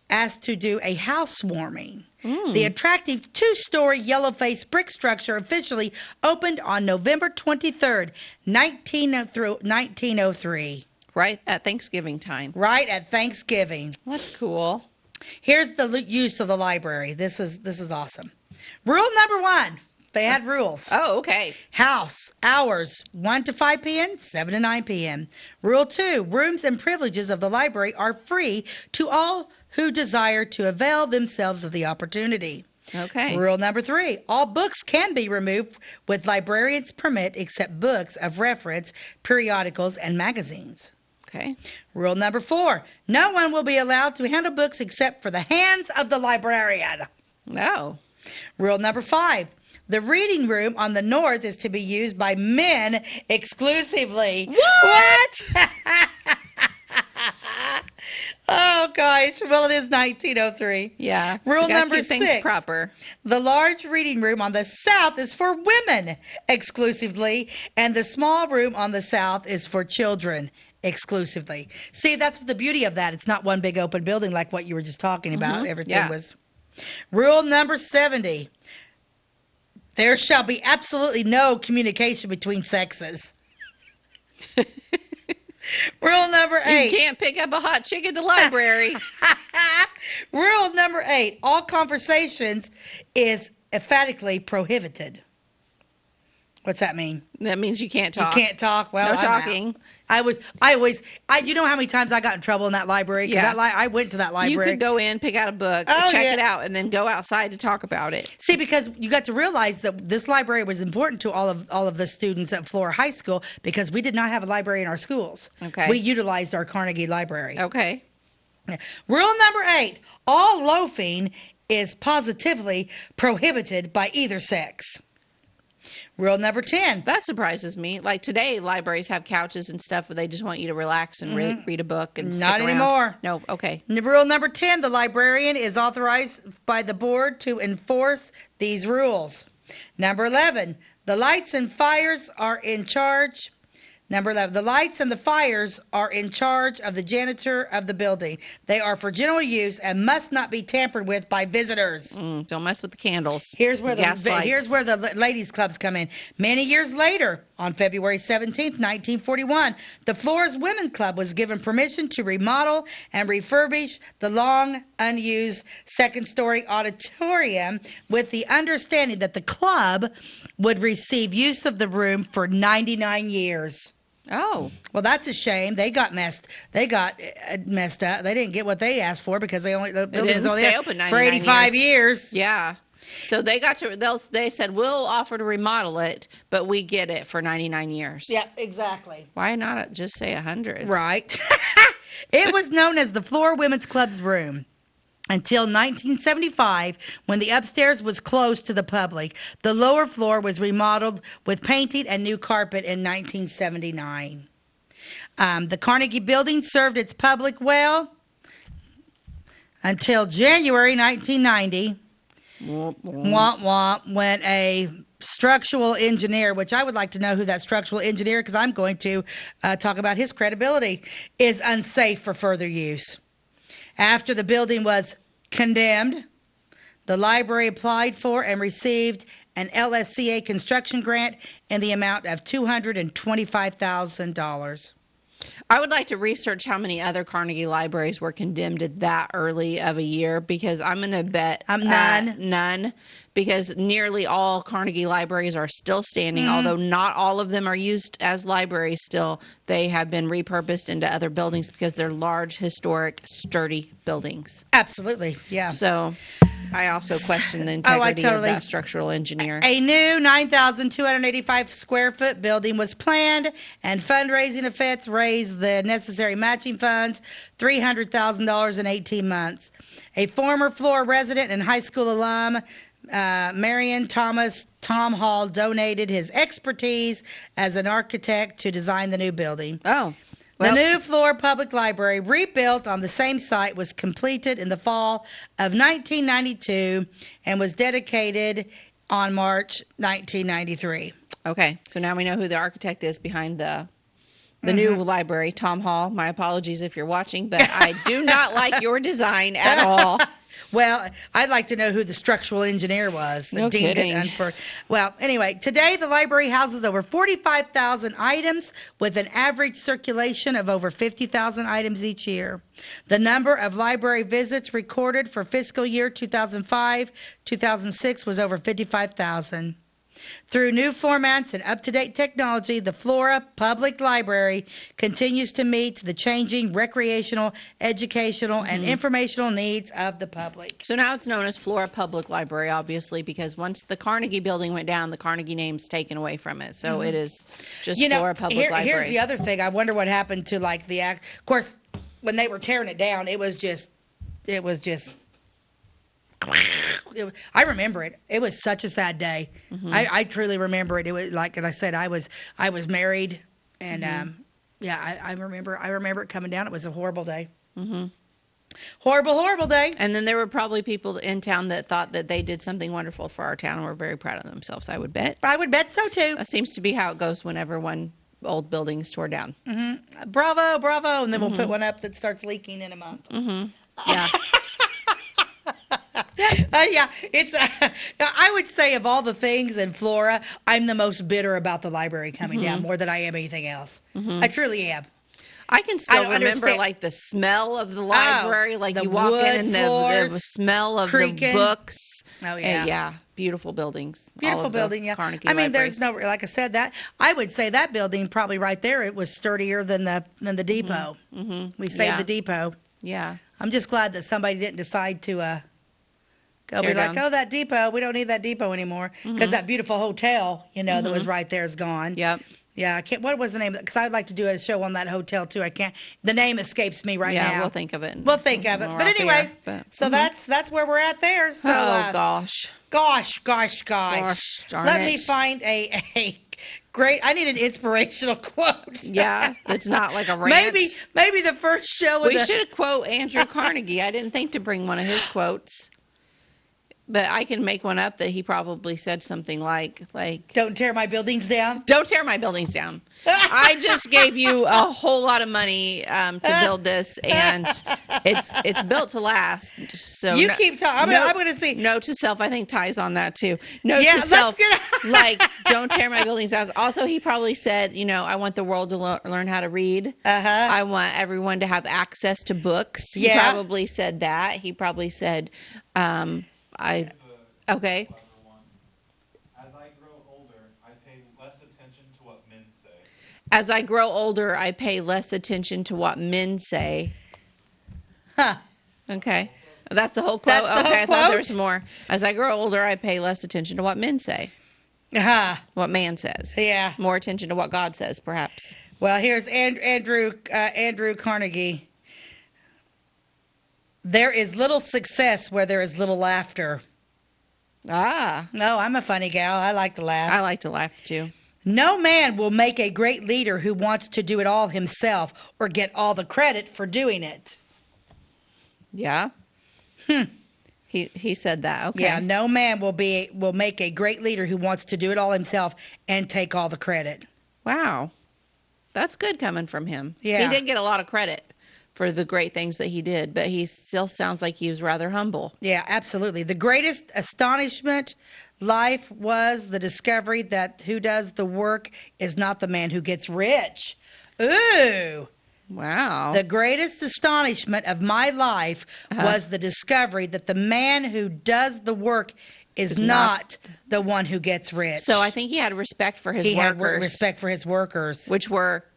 asked to do a housewarming. The attractive 2-story yellow-faced brick structure officially opened on November 23rd, 1903. Right at Thanksgiving time. Right at Thanksgiving. That's cool. Here's the use of the library. This is awesome. Rule number 1. They had rules. Oh, okay. House, hours, 1 to 5 p.m., 7 to 9 p.m. Rule 2, rooms and privileges of the library are free to all who desire to avail themselves of the opportunity. Okay. Rule number 3, all books can be removed with librarian's permit except books of reference, periodicals, and magazines. Okay. Rule number 4, no one will be allowed to handle books except for the hands of the librarian. No. Rule number 5, the reading room on the north is to be used by men exclusively. What? Oh, gosh. Well, it is 1903. Yeah. Rule number keep 6. Things proper. The large reading room on the south is for women exclusively, and the small room on the south is for children exclusively. See, that's the beauty of that. It's not one big open building like what you were just talking about. Everything was. Rule number 70. There shall be absolutely no communication between sexes. Rule number 8. You can't pick up a hot chick at the library. Rule number 8. All conversations is emphatically prohibited. What's that mean? That means you can't talk. You can't talk. Well, no talking. You know how many times I got in trouble in that library? Yeah. I went to that library. You could go in, pick out a book, check it out, and then go outside to talk about it. See, because you got to realize that this library was important to all of the students at Flora High School because we did not have a library in our schools. Okay. We utilized our Carnegie Library. Okay. Rule number 8. All loafing is positively prohibited by either sex. Rule number 10. That surprises me. Like today, libraries have couches and stuff where they just want you to relax and read a book and Not stick around. anymore. No, okay. Rule number 10. The librarian is authorized by the board to enforce these rules. Number 11. The lights and fires are in charge. Number 11, the lights and the fires are in charge of the janitor of the building. They are for general use and must not be tampered with by visitors. Don't mess with the candles. Here's where the ladies' clubs come in. Many years later, on February 17th, 1941, the Flora's Women's Club was given permission to remodel and refurbish the long unused second-story auditorium with the understanding that the club would receive use of the room for 99 years. Oh. Well, that's a shame. They got messed up. They didn't get what they asked for because the building was only there for 85 years. Yeah. So they they said, we'll offer to remodel it, but we get it for 99 years. Yeah, exactly. Why not just say 100? Right. It was known as the Flora Women's Club's room until 1975, when the upstairs was closed to the public. The lower floor was remodeled with painting and new carpet in 1979. The Carnegie Building served its public well until January 1990, when a structural engineer, which I would like to know who that structural engineer, because I'm going to talk about his credibility, is unsafe for further use. After the building was condemned, the library applied for and received an LSCA construction grant in the amount of $225,000. I would like to research how many other Carnegie libraries were condemned at that early of a year, because I'm going to bet none, because nearly all Carnegie libraries are still standing, although not all of them are used as libraries still. They have been repurposed into other buildings because they're large, historic, sturdy buildings. Absolutely, yeah. So I also question the integrity of that structural engineer. A new 9,285 square foot building was planned, and fundraising efforts raised the necessary matching funds, $300,000 in 18 months. A former Flora resident and high school alum, Marion Thomas Tom Hall, donated his expertise as an architect to design the new building. Oh. The new Flora Public Library, rebuilt on the same site, was completed in the fall of 1992 and was dedicated on March 1993. Okay, so now we know who the architect is behind the new library, Tom Hall. My apologies if you're watching, but I do not like your design at all. Well, I'd like to know who the structural engineer was. No kidding. Well, anyway, today the library houses over 45,000 items with an average circulation of over 50,000 items each year. The number of library visits recorded for fiscal year 2005-2006 was over 55,000. Through new formats and up-to-date technology, the Flora Public Library continues to meet the changing recreational, educational, and informational needs of the public. So now it's known as Flora Public Library, obviously, because once the Carnegie building went down, the Carnegie name's taken away from it. So it is just Flora Public Library. Here's the other thing. I wonder what happened to like the act. Of course, when they were tearing it down, it was just. I remember it. It was such a sad day. I truly remember it. It was like, and I said, I was married, and I remember it coming down. It was a horrible day. Horrible day. And then there were probably people in town that thought that they did something wonderful for our town and were very proud of themselves, I would bet. I would bet so too. That seems to be how it goes whenever one old building is torn down. Bravo. And then we'll put one up that starts leaking in a month. Yeah. It's. I would say of all the things in Flora, I'm the most bitter about the library coming down more than I am anything else. I truly am. I can still remember like the smell of the library, like you walk in and the smell of the books. Oh yeah, yeah, beautiful buildings. Beautiful building, yeah. Carnegie I mean, libraries. there's no, like I said, that I would say that building probably right there. It was sturdier than the depot. We saved the depot. Yeah, I'm just glad that somebody didn't decide to. Go be like, oh, that depot. We don't need that depot anymore because that beautiful hotel, that was right there is gone. Yep. Yeah, I can't. What was the name? Because I'd like to do a show on that hotel too. I can't. The name escapes me right now. Yeah, we'll think of it. We'll think of it. But anyway, so that's where we're at there. So, gosh. Gosh darn Let it. me find a great. I need an inspirational quote. Yeah, it's not like a rant. Maybe the first show. We should quote Andrew Carnegie. I didn't think to bring one of his quotes. But I can make one up that he probably said something like don't tear my buildings down. Don't tear my buildings down. I just gave you a whole lot of money to build this, and it's built to last. So you keep talking. I'm going to see. Note to self. I think Ty's on that too. Note to self. Like, don't tear my buildings down. Also, he probably said, I want the world to learn how to read. I want everyone to have access to books. He probably said that. He probably said. Okay. As I grow older, I pay less attention to what men say. As I grow older, I pay less attention to what men say. Huh. Okay. That's the whole quote. I thought there was more. As I grow older, I pay less attention to what men say. What man says. Yeah. More attention to what God says, perhaps. Well, here's Andrew Carnegie. There is little success where there is little laughter. No, I'm a funny gal. I like to laugh. I like to laugh too. No man will make a great leader who wants to do it all himself or get all the credit for doing it. Yeah. He said that. Okay. Yeah, no man will make a great leader who wants to do it all himself and take all the credit. Wow. That's good coming from him. Yeah. He did get a lot of credit for the great things that he did, but he still sounds like he was rather humble. Yeah, absolutely. The greatest astonishment life was the discovery that who does the work is not the man who gets rich. Ooh. Wow. The greatest astonishment of my life was the discovery that the man who does the work is not the one who gets rich. So I think he had respect for his workers. He had respect for his workers.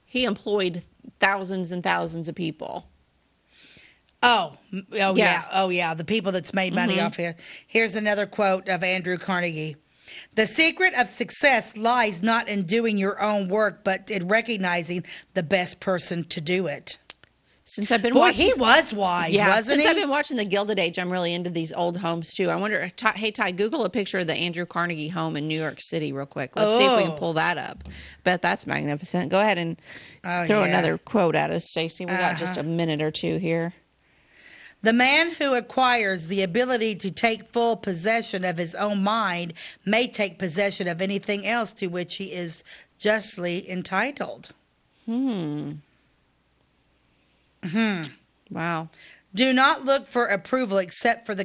He employed thousands and thousands of people. Oh yeah. The people that's made money off it. Here's another quote of Andrew Carnegie. The secret of success lies not in doing your own work, but in recognizing the best person to do it. Since I've been watching, he was wise, wasn't he? Since I've been watching The Gilded Age, I'm really into these old homes too. I wonder, hey Ty, Google a picture of the Andrew Carnegie home in New York City real quick. Let's see if we can pull that up. Bet that's magnificent. Go ahead and throw another quote at us, Stacey. We got just a minute or two here. The man who acquires the ability to take full possession of his own mind may take possession of anything else to which he is justly entitled. Wow. Do not look for approval except for the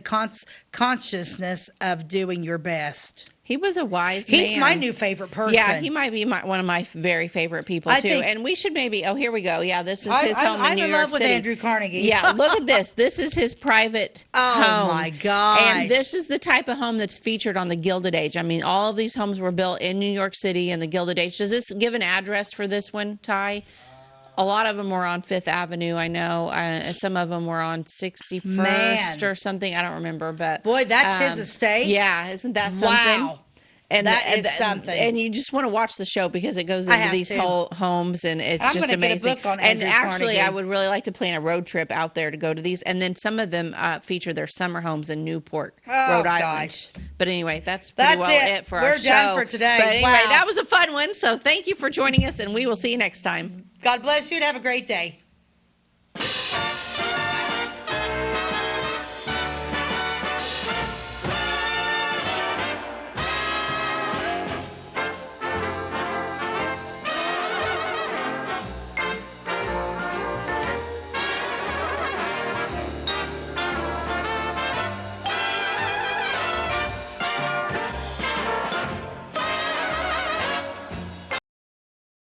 consciousness of doing your best. He was a wise man. He's my new favorite person. Yeah, he might be one of my very favorite people, too. And we should maybe, oh, here we go. Yeah, this is his home in New York City. I'm in love with Andrew Carnegie. Yeah, look at this. This is his private home. Oh, my gosh. And this is the type of home that's featured on the Gilded Age. I mean, all of these homes were built in New York City in the Gilded Age. Does this give an address for this one, Ty? A lot of them were on 5th Avenue, I know. Some of them were on 61st or something. I don't remember. But boy, that's his estate. Yeah, isn't that something? Wow. And that is something. And you just want to watch the show because it goes into these whole homes, and it's just amazing. Get a book on and Andrew actually, Carnegie. I would really like to plan a road trip out there to go to these. And then some of them feature their summer homes in Newport, Rhode Island. Gosh. But anyway, that's pretty it for our show. We're done for today. But anyway, wow. that was a fun one. So thank you for joining us, and we will see you next time. God bless you and have a great day.